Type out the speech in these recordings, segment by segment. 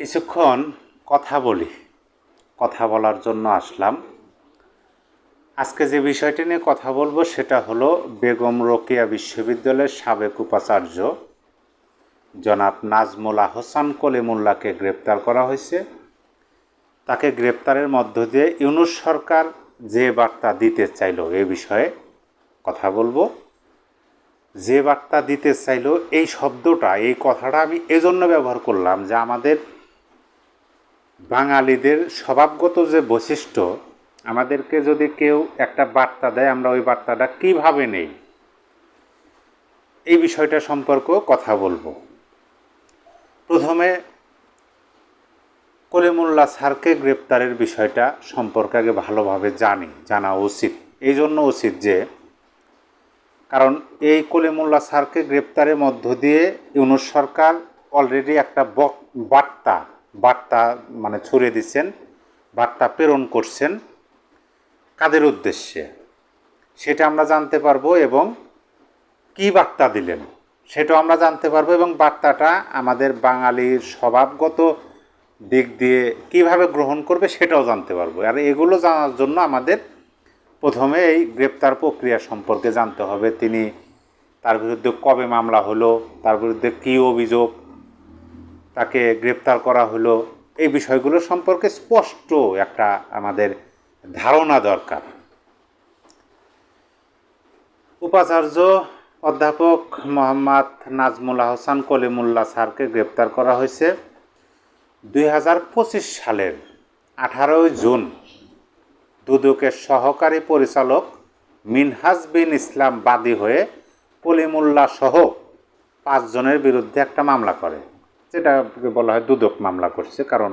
কিছুক্ষণ কথা বলার জন্য আসলাম। আজকে যে বিষয়টি নিয়ে কথা বলবো সেটা হলো বেগম রোকেয়া বিশ্ববিদ্যালয়ের সাবেক উপাচার্য জনাব নাজমুল আহসান কলিমুল্লাহকে গ্রেপ্তার করা হয়েছে। তাকে গ্রেপ্তারের মধ্য দিয়ে ইউনূস সরকার যে বার্তা দিতে চাইল এ বিষয়ে কথা বলবো। যে বার্তা দিতে চাইল এই শব্দটা, এই কথাটা আমি এজন্য ব্যবহার করলাম যে আমাদের বাঙালিদের স্বভাবগত যে বৈশিষ্ট্য, আমাদেরকে যদি কেউ একটা বার্তা দেয় আমরা ওই বার্তাটা কীভাবে নেই, এই বিষয়টা সম্পর্কেও কথা বলবো। প্রথমে কলিমুল্লাহ স্যারকে গ্রেপ্তারের বিষয়টা সম্পর্কে আগে ভালোভাবে জানা উচিত। এই জন্য উচিত যে কারণ এই কলিমুল্লাহ স্যারকে গ্রেপ্তারের মধ্য দিয়ে ইউনূস সরকার অলরেডি একটা বার্তা মানে ছড়িয়ে দিচ্ছেন, বার্তা প্রেরণ করছেন কাদের উদ্দেশ্যে সেটা আমরা জানতে পারবো, এবং কী বার্তা দিলেন সেটাও আমরা জানতে পারবো, এবং বার্তাটা আমাদের বাঙালির স্বভাবগত দিক দিয়ে কিভাবে গ্রহণ করবে সেটাও জানতে পারবো। আর এগুলো জানার জন্য আমাদের প্রথমে এই গ্রেপ্তার প্রক্রিয়া সম্পর্কে জানতে হবে। তার বিরুদ্ধে কবে মামলা হলো, তার বিরুদ্ধে কী অভিযোগ, তাকে গ্রেপ্তার করা হলো, এই বিষয়গুলো সম্পর্কে স্পষ্ট একটা আমাদের ধারণা দরকার। উপাচার্য অধ্যাপক মোহাম্মদ নাজমুল আহসান কলিমুল্লাহ স্যারকে গ্রেপ্তার করা হয়েছে 2025 সালের 18 জুন দুদকের সহকারী পরিচালক মিনহাজ বিন ইসলাম বাদী হয়ে কলিমুল্লাহ সহ 5 জনের বিরুদ্ধে একটা মামলা করে, যেটা বলা হয় দুদক মামলা করছে। কারণ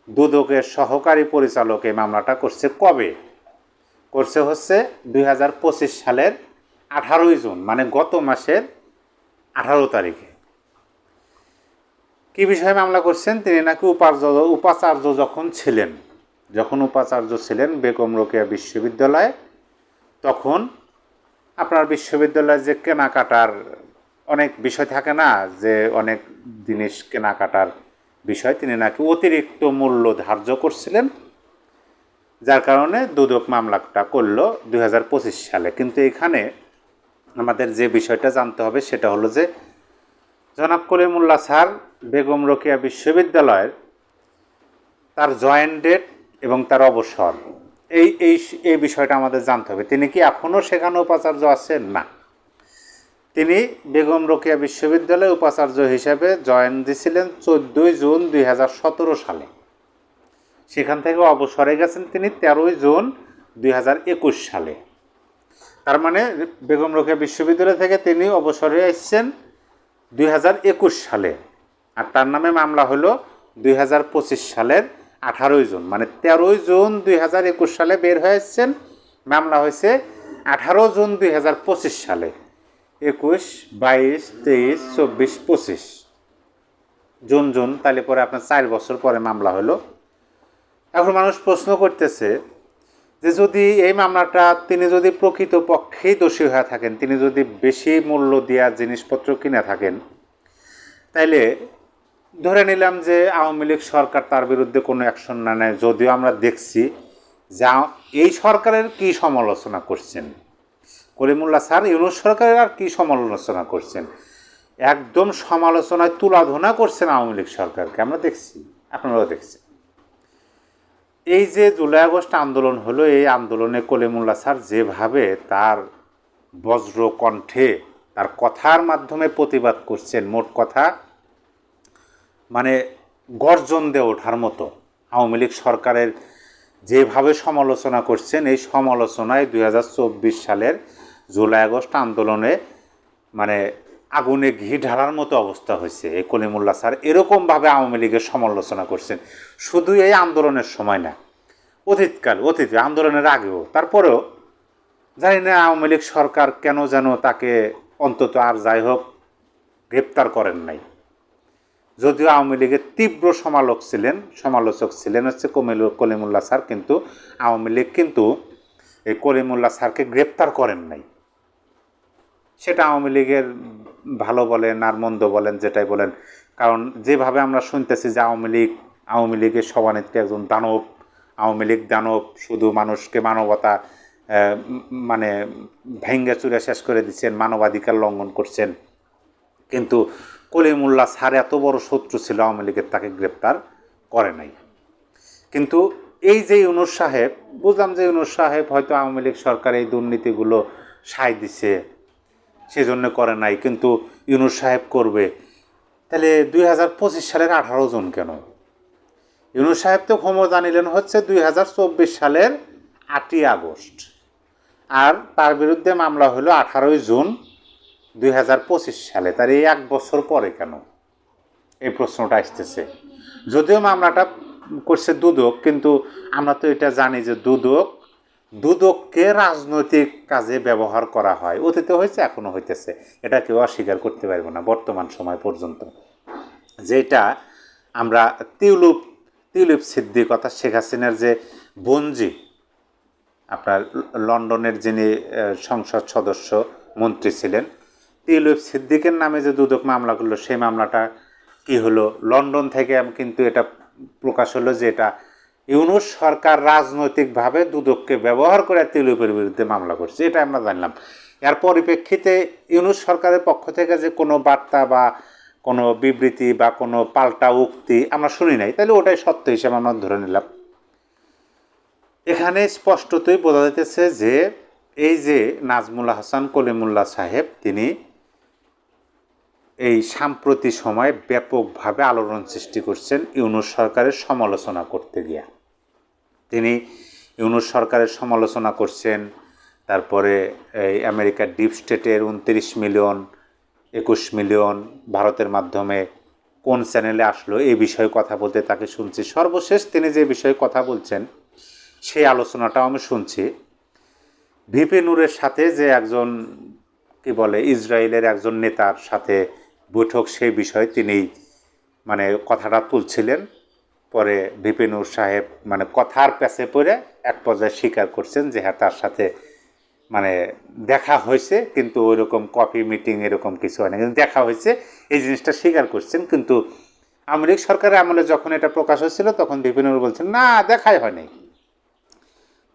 দুদকের সহকারী পরিচালক এই মামলাটা করছে কবে? করছে হচ্ছে 2025 সালের 18 জুন, মানে গত মাসের 18 তারিখে। কী বিষয়ে মামলা করছেন? তিনি নাকি উপাচার্য যখন উপাচার্য ছিলেন বেগম রোকেয়া বিশ্ববিদ্যালয়ে, তখন আপনার বিশ্ববিদ্যালয়ে যে কেনাকাটার অনেক বিষয় থাকে না, যে অনেক জিনিস কেনাকাটার বিষয়, তিনি নাকি অতিরিক্ত মূল্য ধার্য করছিলেন, যার কারণে দুদক মামলাটা করলো 2025 সালে। কিন্তু এখানে আমাদের যে বিষয়টা জানতে হবে সেটা হলো যে জনাব কলিমুল্লাহ স্যার বেগম রোকেয়া বিশ্ববিদ্যালয়ের তার জয়েন্ট ডেট এবং তার অবসর, এই বিষয়টা আমাদের জানতে হবে। তিনি কি এখনও সেখানে উপাচার্য আছেন? না, তিনি বেগম রোকেয়া বিশ্ববিদ্যালয়ে উপাচার্য হিসেবে জয়েন দিয়েছিলেন 14 জুন 2017 সালে। সেখান থেকে অবসরে গেছেন তিনি 13 জুন 2021 সালে। তার মানে বেগম রোকেয়া বিশ্ববিদ্যালয় থেকে তিনি অবসরে এসেছেন 2021 সালে, আর তার নামে মামলা হলো 2025 সালের 18 জুন, মানে 13 জুন 2021 সালে বের হয়ে এসেছেন। মামলা হয়েছে 18 জুন 2025 সালে। 21, 22, 23, 24, 25 জুন, তাহলে পরে আপনার 4 বছর পরে মামলা হলো। এখন মানুষ প্রশ্ন করতেছে যে যদি এই মামলাটা তিনি যদি প্রকৃতপক্ষেই দোষী হয়ে থাকেন, তিনি যদি বেশি মূল্য দেওয়া জিনিসপত্র কিনে থাকেন, তাইলে ধরে নিলাম যে আওয়ামী লীগ সরকার তার বিরুদ্ধে কোনো অ্যাকশন না নেয়। যদিও আমরা দেখছি যে এই সরকারের কি সমালোচনা করছেন কলিমুল্লাহ স্যার, ইউনূস সরকারের আর কি সমালোচনা করছেন, একদম সমালোচনায় তুলাধনা করছেন আওয়ামী লীগ সরকারকে, আমরা দেখছি, আপনারাও দেখছেন। এই যে জুলাই আগস্ট আন্দোলন হলো, এই আন্দোলনে কলিমুল্লাহ স্যার যেভাবে তার বজ্র কণ্ঠে তার কথার মাধ্যমে প্রতিবাদ করছেন, মোট কথা মানে গর্জন দিয়ে ওঠার মতো আওয়ামী লীগ সরকারের যেভাবে সমালোচনা করছেন, এই সমালোচনায় 2024 সালের জুলাই আগস্ট আন্দোলনে মানে আগুনে ঘি ঢালার মতো অবস্থা হয়েছে। এই কলিমুল্লাহ স্যার এরকমভাবে আওয়ামী লীগের সমালোচনা করছেন, শুধু এই আন্দোলনের সময় না, অতীতে আন্দোলনের আগেও। তারপরেও জানি না আওয়ামী লীগ সরকার কেন যেন তাকে অন্তত আর যাই হোক গ্রেপ্তার করেন নাই। যদিও আওয়ামী লীগের তীব্র সমালোচক ছিলেন হচ্ছে কলিমুল্লাহ স্যার, কিন্তু আওয়ামী লীগ কিন্তু এই কলিমুল্লাহ স্যারকে গ্রেপ্তার করেন নাই। সেটা আওয়ামী লীগের ভালো বলেন আর মন্দ বলেন, যেটাই বলেন, কারণ যেভাবে আমরা শুনতেছি যে আওয়ামী লীগের সভানেত্রী একজন দানব, আওয়ামী লীগ দানব, শুধু মানুষকে মানবতা মানে ভেঙ্গে চুরে শেষ করে দিচ্ছেন, মানবাধিকার লঙ্ঘন করছেন। কিন্তু কলিমুল্লাহ স্যার এত বড় শত্রু ছিল আওয়ামী লীগের, তাকে গ্রেপ্তার করে নাই। কিন্তু এই যে ইউনূস সাহেব, বুঝলাম যে ইউনূস সাহেব হয়তো আওয়ামী লীগ সরকার এই দুর্নীতিগুলো সায় দিছে সেজন্য করে নাই, কিন্তু ইউনূস সাহেব করবে। তাহলে 2025 সালের 18 জন কেন? ইউনূস সাহেব তো ক্ষমতা নিলেন হচ্ছে 2024 সালের 8ই আগস্ট, আর তার বিরুদ্ধে মামলা হলো 18ই জুন 2025 সালে। তার এই 1 বছর পরে কেন, এই প্রশ্নটা আসতেছে। যদিও মামলাটা করছে দুদক, কিন্তু আমরা তো এটা জানি যে দুদককে রাজনৈতিক কাজে ব্যবহার করা হয়, অতীতে হয়েছে, এখনো হইতেছে, এটা কেউ অস্বীকার করতে পারবে না বর্তমান সময় পর্যন্ত। যেটা আমরা তিউলিপ সিদ্দিক অর্থাৎ শেখ হাসিনার যে বঞ্জি, আপনার লন্ডনের যিনি সংসদ সদস্য মন্ত্রী ছিলেন, তিউলিপ সিদ্দিকের নামে যে দুদক মামলা করলো, সেই মামলাটা কি হলো, লন্ডন থেকে কিন্তু এটা প্রকাশ হলো যে এটা ইউনূস সরকার রাজনৈতিকভাবে দুদককে ব্যবহার করে তিউলিপের বিরুদ্ধে মামলা করছে, এটা আমরা জানলাম। এর পরিপ্রেক্ষিতে ইউনূস সরকারের পক্ষ থেকে যে কোনো বার্তা বা কোনো বিবৃতি বা কোনো পাল্টা উক্তি আমরা শুনি নাই, তাহলে ওটাই সত্য হিসেবে আমরা ধরে নিলাম। এখানে স্পষ্টতই বোঝা যাইতেছে যে এই যে নাজমুল হাসান কলিমুল্লাহ সাহেব, তিনি এই সাম্প্রতি সময়ে ব্যাপকভাবে আলোড়ন সৃষ্টি করছেন ইউনূস সরকারের সমালোচনা করতে গিয়া। তিনি ইউনূস সরকারের সমালোচনা করছেন, তারপরে এই আমেরিকার ডিপ স্টেটের 29 মিলিয়ন 21 মিলিয়ন ভারতের মাধ্যমে কোন চ্যানেলে আসলো এই বিষয়ে কথা বলতে তাকে শুনছি। সর্বশেষ তিনি যে বিষয়ে কথা বলছেন সেই আলোচনাটাও আমি শুনছি। ভিপি নূরের সাথে যে একজন কি বলে ইসরায়েলের একজন নেতার সাথে বৈঠক, সেই বিষয়ে তিনি মানে কথাটা তুলছিলেন। পরে ভিপি নূর সাহেব মানে কথার প্যাচে পড়ে এক পর্যায়ে স্বীকার করছেন যে হ্যাঁ তার সাথে মানে দেখা হয়েছে, কিন্তু ওই রকম কফি মিটিং এরকম কিছু হয় না, কিন্তু দেখা হয়েছে এই জিনিসটা স্বীকার করছেন। কিন্তু আওয়ামী লীগ সরকারের আমলে যখন এটা প্রকাশ হয়েছিল তখন ভিপি নূর বলছেন না, দেখাই হয়নি।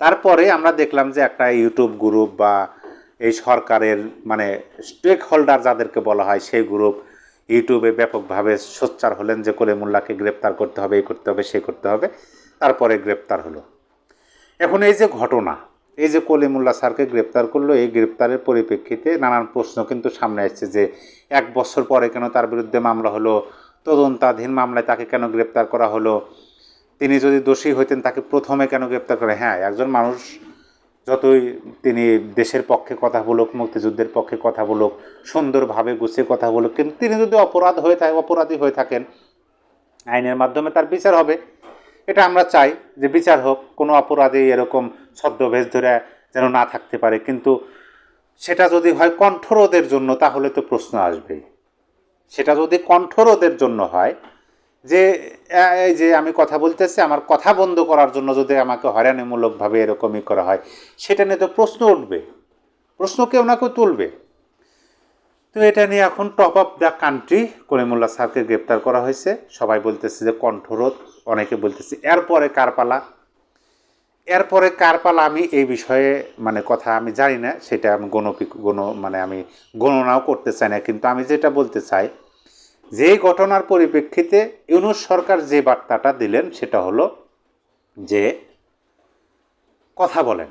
তারপরে আমরা দেখলাম যে একটা ইউটিউব গ্রুপ বা এই সরকারের মানে স্টেক হোল্ডার যাদেরকে বলা হয়, সেই গ্রুপ ইউটিউবে ব্যাপকভাবে সোচ্চার হলেন যে কলিমুল্লাহকে গ্রেপ্তার করতে হবে, এই করতে হবে, সেই করতে হবে। তারপরে গ্রেপ্তার হলো। এখন এই যে ঘটনা, এই যে কলিমুল্লাহ স্যারকে গ্রেপ্তার করলো, এই গ্রেপ্তারের পরিপ্রেক্ষিতে নানান প্রশ্ন কিন্তু সামনে আসছে যে 1 বছর পরে কেন তার বিরুদ্ধে মামলা হলো, তদন্তাধীন মামলায় তাকে কেন গ্রেপ্তার করা হলো, তিনি যদি দোষী হইতেন তাকে প্রথমে কেন গ্রেপ্তার করে। হ্যাঁ, একজন মানুষ যতই তিনি দেশের পক্ষে কথা বলুক, মুক্তিযুদ্ধের পক্ষে কথা বলুক, সুন্দরভাবে গুছিয়ে কথা বলুক, কিন্তু তিনি যদি অপরাধী হয়ে থাকেন, আইনের মাধ্যমে তার বিচার হবে। এটা আমরা চাই যে বিচার হোক, কোনো অপরাধী এরকম ছদ্মবেশ ধরে যেন না থাকতে পারে। কিন্তু সেটা যদি হয় কণ্ঠরোধের জন্য, তাহলে তো প্রশ্ন আসবেই। সেটা যদি কণ্ঠরোধের জন্য হয়, যে এই যে আমি কথা বলতেছি, আমার কথা বন্ধ করার জন্য যদি আমাকে হয়রানিমূলকভাবে এরকমই করা হয়, সেটা নিয়ে তো প্রশ্ন উঠবে, প্রশ্ন কেউ না কেউ তুলবে। তো এটা নিয়ে এখন top of the country Kalimullah স্যারকে গ্রেপ্তার করা হয়েছে। সবাই বলতেছে যে কণ্ঠরোধ, অনেকে বলতেছে এরপরে কার পালা আমি এই বিষয়ে মানে কথা আমি জানি না, সেটা আমি আমি গণনাও করতে চাই না। কিন্তু আমি যেটা বলতে চাই, যে ঘটনার পরিপ্রেক্ষিতে ইউনূস সরকার যে বার্তাটা দিলেন সেটা হলো যে কথা বলেন।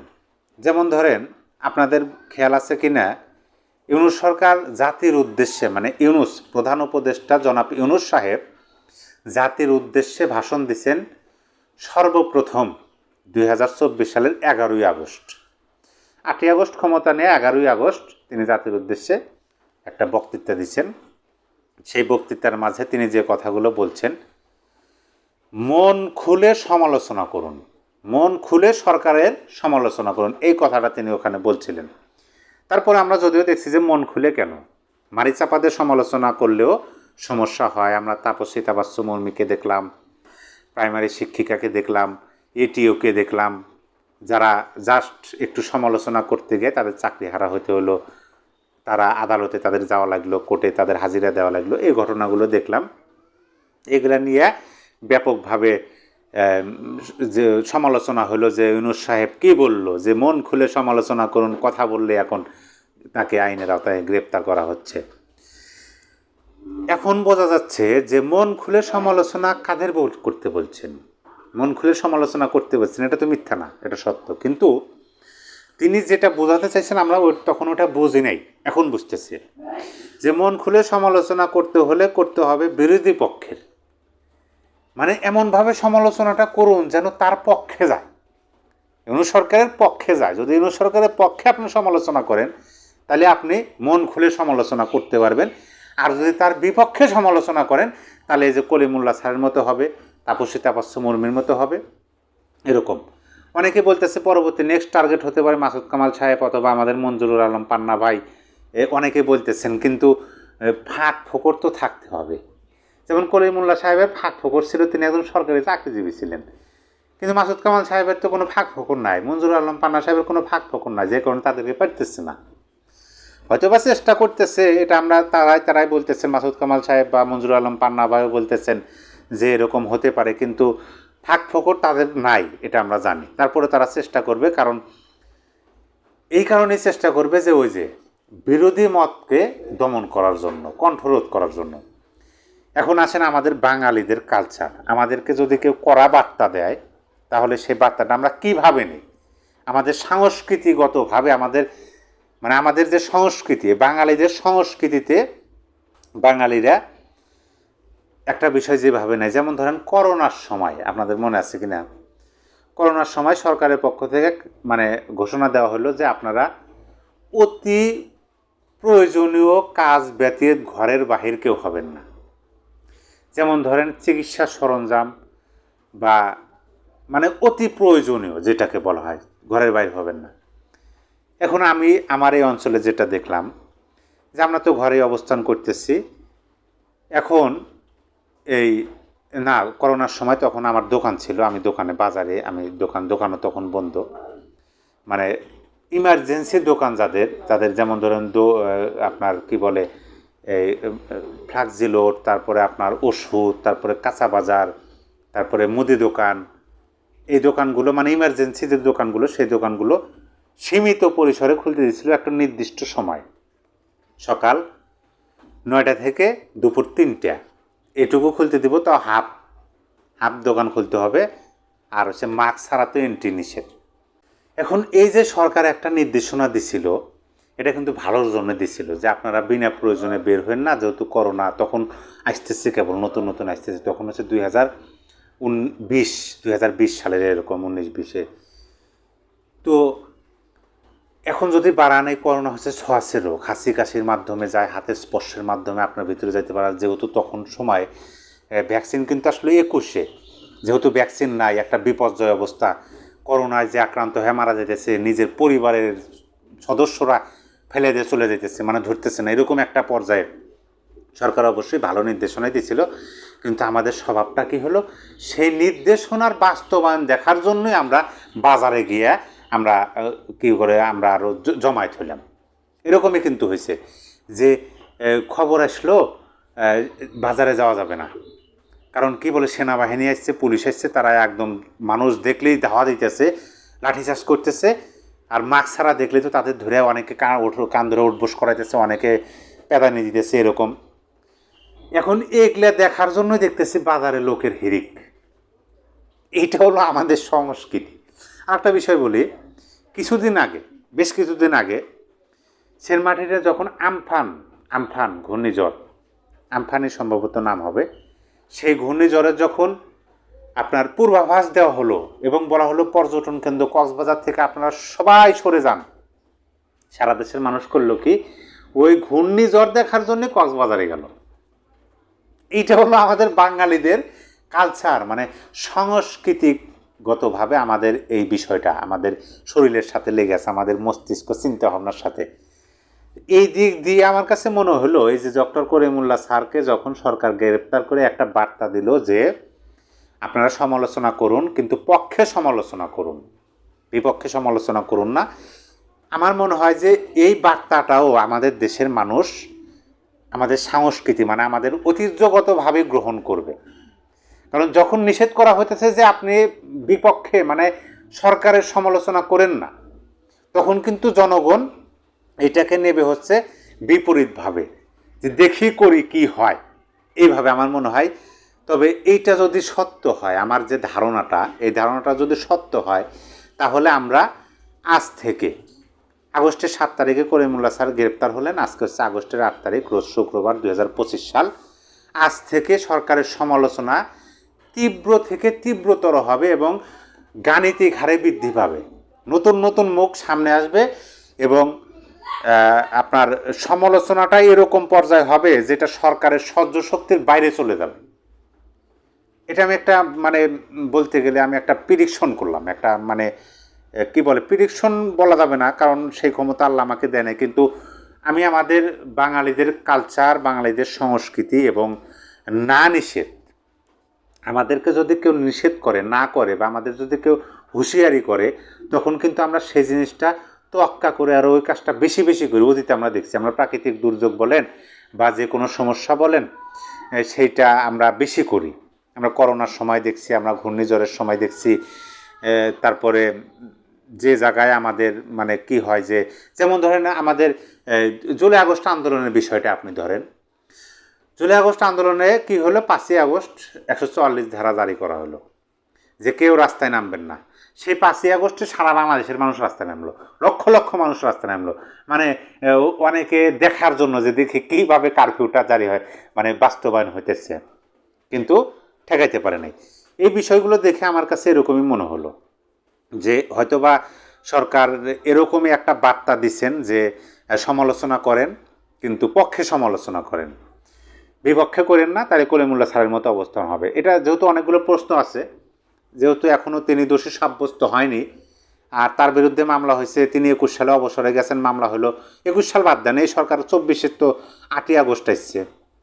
যেমন ধরেন, আপনাদের খেয়াল আছে কি না, ইউনূস সরকার জাতির উদ্দেশ্যে মানে ইউনূস প্রধান উপদেষ্টা জনাব ইউনূস সাহেব জাতির উদ্দেশ্যে ভাষণ দিচ্ছেন সর্বপ্রথম 2024 সালের 11ই আগস্ট। 8ই আগস্ট ক্ষমতা নিয়ে 11ই আগস্ট তিনি জাতির উদ্দেশ্যে একটা বক্তৃতা দিচ্ছেন। সেই বক্তৃতার মাঝে তিনি যে কথাগুলো বলছেন, মন খুলে সমালোচনা করুন, মন খুলে সরকারের সমালোচনা করুন, এই কথাটা তিনি ওখানে বলছিলেন। তারপরে আমরা যদিও দেখছি যে মন খুলে কেন, মারিচাপাদের সমালোচনা করলেও সমস্যা হয়। আমরা তাপসী তাবাসসুম মুর্মিকে দেখলাম, প্রাইমারি শিক্ষিকাকে দেখলাম, এটিওকে দেখলাম, যারা জাস্ট একটু সমালোচনা করতে গিয়ে তাদের চাকরি হারা হতে হলো, তারা আদালতে তাদের যাওয়া লাগলো, কোর্টে তাদের হাজিরা দেওয়া লাগলো, এই ঘটনাগুলো দেখলাম। এগুলা নিয়ে ব্যাপকভাবে যে সমালোচনা হলো যে ইউনূস সাহেব কী বলল, যে মন খুলে সমালোচনা করুন, কথা বললে এখন তাকে আইনের আওতায় গ্রেপ্তার করা হচ্ছে। এখন বোঝা যাচ্ছে যে মন খুলে সমালোচনা কাদের করতে বলছেন, মন খুলে সমালোচনা করতে বলছেন, এটা তো মিথ্যা না, এটা সত্য। কিন্তু তিনি যেটা বোঝাতে চাইছেন আমরা তখন ওটা বুঝি নাই, এখন বুঝতেছি যে মন খুলে সমালোচনা করতে হলে করতে হবে বিরোধী পক্ষের, মানে এমনভাবে সমালোচনাটা করুন যেন তার পক্ষে যায়, ইউনূস সরকারের পক্ষে যায়। যদি ইউনূস সরকারের পক্ষে আপনি সমালোচনা করেন তাহলে আপনি মন খুলে সমালোচনা করতে পারবেন। আর যদি তার বিপক্ষে সমালোচনা করেন তাহলে এই যে কলিমুল্লাহ স্যারের মতো হবে, তাপসী তাপাস্য মুর্মির মতো হবে। এরকম অনেকে বলতেছে পরবর্তী নেক্সট টার্গেট হতে পারে মাসুদ কামাল সাহেব অথবা আমাদের মঞ্জুরুল আলম পান্না ভাই, অনেকে বলতেছেন। কিন্তু ফাঁক ফোকর তো থাকতে হবে। যেমন কলিমুল্লাহ সাহেবের ফাঁক ফোকর ছিল, তিনি একজন সরকারি চাকরিজীবী ছিলেন। কিন্তু মাসুদ কামাল সাহেবের তো কোনো ফাঁক ফোকর নাই, মঞ্জুরুল আলম পান্না সাহেবের কোনো ফাঁক ফোকর নাই, যে কারণে তাদেরকে পারতেছে না। হয়তো বা চেষ্টা করতেছে, এটা আমরা তারাই বলতেছেন, মাসুদ কামাল সাহেব বা মঞ্জুরুল আলম পান্না ভাইও বলতেছেন যে এরকম হতে পারে, কিন্তু ফাঁক ফোকর তাদের নাই, এটা আমরা জানি। তারপরে তারা চেষ্টা করবে, কারণ এই কারণেই চেষ্টা করবে যে ওই যে বিরোধী মতকে দমন করার জন্য, কণ্ঠরোধ করার জন্য। এখন আসেন আমাদের বাঙালিদের কালচার, আমাদেরকে যদি কেউ কড়া বার্তা দেয় তাহলে সেই বার্তাটা আমরা কীভাবে নিই। আমাদের সংস্কৃতিগতভাবে আমাদের যে সংস্কৃতি, বাঙালিদের সংস্কৃতিতে বাঙালিরা একটা বিষয় যেভাবে নেয়, যেমন ধরেন করোনার সময়, আপনাদের মনে আছে কিনা, করোনার সময় সরকারের পক্ষ থেকে ঘোষণা দেওয়া হলো যে আপনারা অতি প্রয়োজনীয় কাজ ব্যতীত ঘরের বাহির কেউ হবেন না। যেমন ধরেন চিকিৎসা সরঞ্জাম বা অতি প্রয়োজনীয় যেটাকে বলা হয়, ঘরের বাইরে হবেন না। এখন আমি আমার এই অঞ্চলে যেটা দেখলাম যে আমরা তো ঘরে অবস্থান করতেছি। এখন এই করোনার সময় তখন আমার দোকান ছিল, আমি দোকানে বাজারে, আমি দোকানও তখন বন্ধ। ইমার্জেন্সি দোকান যাদের যেমন ধরেন আপনার কি বলে এই ফ্লাক্সিলোড, তারপরে আপনার ওষুধ, তারপরে কাঁচা বাজার, তারপরে মুদি দোকান, এই দোকানগুলো ইমার্জেন্সি যে দোকানগুলো, সেই দোকানগুলো সীমিত পরিসরে খুলতে দিয়েছিল একটা নির্দিষ্ট সময়, সকাল 9টা থেকে দুপুর 3টা, এটুকু খুলতে দিব। তো হাফ দোকান খুলতে হবে, আর মাস্ক ছাড়া তো এন্ট্রি নিষেধ। এখন এই যে সরকার একটা নির্দেশনা দিছিল, এটা কিন্তু ভালোর জন্য দিছিল যে আপনারা বিনা প্রয়োজনে বের হবেন না, যেহেতু করোনা তখন আসতেছে, কেবল নতুন আসতেছে, তখন হচ্ছে 2020 সালের এরকম 19-20-এ। তো এখন যদি বাড়ান, এই করোনা হচ্ছে ছোঁয়াচে রোগ, হাসি কাশির মাধ্যমে যায়, হাতের স্পর্শের মাধ্যমে আপনার ভিতরে যেতে পারে। যেহেতু তখন সময় ভ্যাকসিন কিন্তু আসলে 21-এ, যেহেতু ভ্যাকসিন নাই, একটা বিপর্যয় অবস্থা, করোনায় যে আক্রান্ত হয়ে মারা যেতেছে, নিজের পরিবারের সদস্যরা ফেলে দিয়ে চলে যেতেছে, ধরতেছে না, এরকম একটা পর্যায়ে সরকার অবশ্যই ভালো নির্দেশনাই দিয়েছিল। কিন্তু আমাদের স্বভাবটা কী হলো, সেই নির্দেশনার বাস্তবায়ন দেখার জন্যই আমরা বাজারে গিয়ে আমরা কী করে আমরা আরও জমায়েত হইলাম। এরকমই কিন্তু হয়েছে যে খবর আসলো বাজারে যাওয়া যাবে না, কারণ কি বলে সেনাবাহিনী আসছে, পুলিশ আসছে, তারা একদম মানুষ দেখলেই ধাওয়া দিতেছে, লাঠিচার্জ করতেছে, আর মাস্ক ছাড়া দেখলেই তো তাদের ধরে অনেকে কান ধরে উঠবোস করাইতেছে, অনেকে পেদানি দিতেছে, এরকম। এখন এগুলা দেখার জন্যই দেখতেছি বাজারে লোকের হিরিক। এইটা হলো আমাদের সংস্কৃতি। আরেকটা বিষয় বলি, বেশ কিছুদিন আগে সেনমাটিতে যখন আমফান ঘূর্ণিঝড়, আমফানই সম্ভবত নাম হবে, সেই ঘূর্ণিঝড়ের যখন আপনার পূর্বাভাস দেওয়া হলো এবং বলা হলো পর্যটন কেন্দ্র কক্সবাজার থেকে আপনারা সবাই সরে যান, সারা দেশের মানুষ করলো কি, ওই ঘূর্ণিঝড় দেখার জন্য কক্সবাজারে গেল। এইটা হলো আমাদের বাঙালিদের কালচার, সংস্কৃতিগতভাবে আমাদের এই বিষয়টা আমাদের শরীরের সাথে লেগে আছে, আমাদের মস্তিষ্ক চিন্তা ভাবনার সাথে। এই দিক দিয়ে আমার কাছে মনে হলো, এই যে ডক্টর করিমুল্লাহ স্যারকে যখন সরকার গ্রেপ্তার করে একটা বার্তা দিল যে আপনারা সমালোচনা করুন, কিন্তু পক্ষে সমালোচনা করুন, বিপক্ষে সমালোচনা করুন না। আমার মনে হয় যে এই বার্তাটাও আমাদের দেশের মানুষ আমাদের সংস্কৃতি আমাদের ঐতিহ্যগতভাবে গ্রহণ করবে। কারণ যখন নিষেধ করা হইতেছে যে আপনি বিপক্ষে মানে সরকারের সমালোচনা করেন না, তখন কিন্তু জনগণ এটাকে নেবে হচ্ছে বিপরীতভাবে, যে দেখি করি কি হয়, এইভাবে আমার মনে হয়। তবে এইটা যদি সত্য হয়, আমার যে ধারণাটা, এই ধারণাটা যদি সত্য হয়, তাহলে আমরা আজ থেকে আগস্টের 7 তারিখে করিমুল্লাহ স্যার গ্রেপ্তার হলেন, আজকে হচ্ছে আগস্টের 8 তারিখ, রোজ শুক্রবার 2025 সাল। আজ থেকে সরকারের সমালোচনা তীব্র থেকে তীব্রতর হবে এবং গাণিতিক হারে বৃদ্ধি পাবে। নতুন নতুন মুখ সামনে আসবে এবং আপনার সমালোচনাটা এরকম পর্যায়ে হবে যেটা সরকারের সহ্য শক্তির বাইরে চলে যাবে। এটা আমি একটা মানে বলতে গেলে আমি একটা প্রিডিকশন করলাম, একটা মানে কি বলে, প্রিডিকশন বলা যাবে না কারণ সেই ক্ষমতা আল্লাহ আমাকে দেয় না, কিন্তু আমি আমাদের বাঙালিদের কালচার, বাঙালিদের সংস্কৃতি এবং না নিষেধ, আমাদেরকে যদি কেউ নিষেধ করে না করে বা আমাদের যদি কেউ হুঁশিয়ারি করে, তখন কিন্তু আমরা সেই জিনিসটা তোয়াক্কা করে আর ওই কাজটা বেশি বেশি করি। অতীতে আমরা দেখছি, আমরা প্রাকৃতিক দুর্যোগ বলেন বা যে কোনো সমস্যা বলেন, সেইটা আমরা বেশি করি। আমরা করোনার সময় দেখছি, আমরা ঘূর্ণিঝড়ের সময় দেখছি, তারপরে যে জায়গায় আমাদের মানে কি হয়, যে যেমন ধরেন আমাদের জুলাই আগস্ট আন্দোলনের বিষয়টা আপনি ধরেন, জুলাই আগস্ট আন্দোলনে কি হলো, 5ই আগস্ট 144 ধারা জারি করা হলো যে কেউ রাস্তায় নামবেন না। সেই 5ই আগস্টে সারা বাংলাদেশের মানুষ রাস্তায় নামলো, লক্ষ লক্ষ মানুষ রাস্তায় নামলো, মানে অনেকে দেখার জন্য যে দেখি কীভাবে কারফিউটা জারি হয়, মানে বাস্তবায়ন হইতেছে, কিন্তু ঠেকাইতে পারে নাই। এই বিষয়গুলো দেখে আমার কাছে এরকমই মনে হলো যে হয়তোবা সরকার এরকমই একটা বার্তা দিচ্ছেন যে সমালোচনা করেন কিন্তু পক্ষে সমালোচনা করেন, বিপক্ষে করেন না, তাহলে কলিমুল্লাহ স্যারের মতো অবস্থান হবে। এটা যেহেতু অনেকগুলো প্রশ্ন আছে, যেহেতু এখনও তিনি দোষী সাব্যস্ত হয়নি আর তার বিরুদ্ধে মামলা হয়েছে, তিনি 21 সালে অবসরে গেছেন, মামলা হলো 21 সাল বাদ দেন, এই সরকার 24-এর তো 8ই আগস্ট আসছে,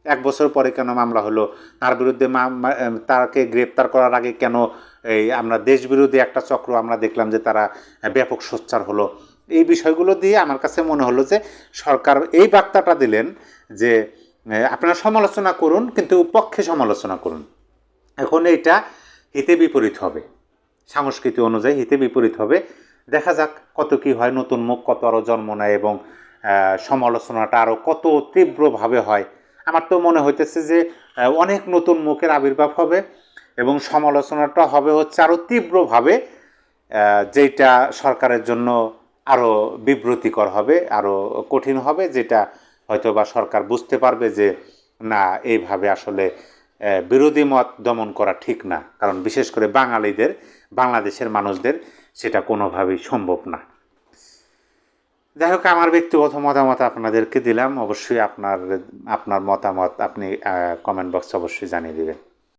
1 বছর পরে কেন মামলা হলো, তার বিরুদ্ধে তাকে গ্রেপ্তার করার আগে কেন এই আমরা দেশবিরোধী একটা চক্র আমরা দেখলাম যে তারা ব্যাপক সোচ্চার হলো। এই বিষয়গুলো দিয়ে আমার কাছে মনে হলো যে সরকার এই বার্তাটা দিলেন যে আপনারা সমালোচনা করুন কিন্তু পক্ষে সমালোচনা করুন। এখন এইটা হিতে বিপরীত হবে, সংস্কৃতি অনুযায়ী হিতে বিপরীত হবে। দেখা যাক কত কি হয়, নতুন মুখ কত আরও জন্ম নেয় এবং সমালোচনাটা আরও কত তীব্রভাবে হয়। আমার তো মনে হইতেছে যে অনেক নতুন মুখের আবির্ভাব হবে এবং সমালোচনাটা হবে হচ্ছে আরও তীব্রভাবে, যেটা সরকারের জন্য আরও বিব্রতিকর হবে, আরও কঠিন হবে, যেটা হয়তো বা সরকার বুঝতে পারবে যে না, এইভাবে আসলে বিরোধী মত দমন করা ঠিক না, কারণ বিশেষ করে বাঙালিদের, বাংলাদেশের মানুষদের সেটা কোনোভাবেই সম্ভব না। যাই হোক, আমার ব্যক্তিগত মতামত আপনাদেরকে দিলাম, অবশ্যই আপনার মতামত আপনি কমেন্ট বক্সে অবশ্যই জানিয়ে দেবেন।